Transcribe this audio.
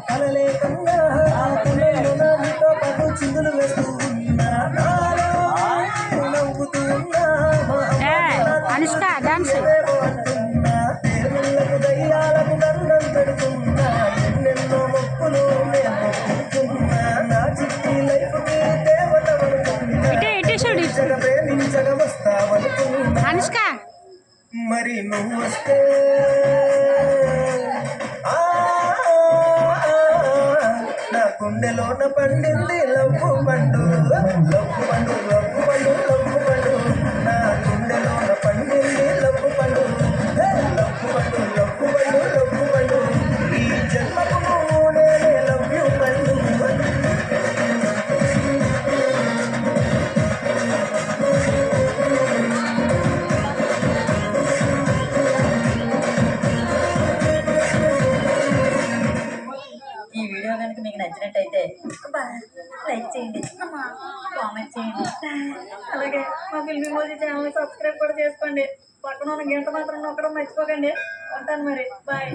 కలలేకుండా నీతో పాటు చిందులు వేస్తూ ఉన్నా నవ్వుతూ ఉన్నా అనుష్క డాన్స్ అంటున్నా దేవుళ్ళకు దయ్యాలకు దండం పెడుతున్నా ఎన్నెన్నో మొక్కులు నేను మొక్కుతున్నా నా చిట్టి లైఫ్కి దేవత వనుకున్నా ప్రేమించగా వస్తావనుకున్నా అనుష్క మరి నువ్వు వస్తే నా గుండెలోన పండింది లవ్వు పండు లవ్వు పండు లవ్వు పండు లవ్వు పండు నా గుండెలోన పండింది లవ్వు పండు లవ్వు పండు లవ్వు పండు లవ్వు పండు ఈ జన్మకు నువ్వు నేనే లవ్వు పండు. ఈ వీడియో కనుక మీకు నచ్చినట్టయితే లైక్ చేయండి, కామెంట్ చేయండి, అలాగే మా ఫిల్మీ మోజీ ఛానల్ సబ్స్క్రైబ్ కూడా చేసుకోండి. పక్కన ఉన్న గంట మాత్రం నొక్కడం మర్చిపోకండి. ఉంటాను మరి, బాయ్.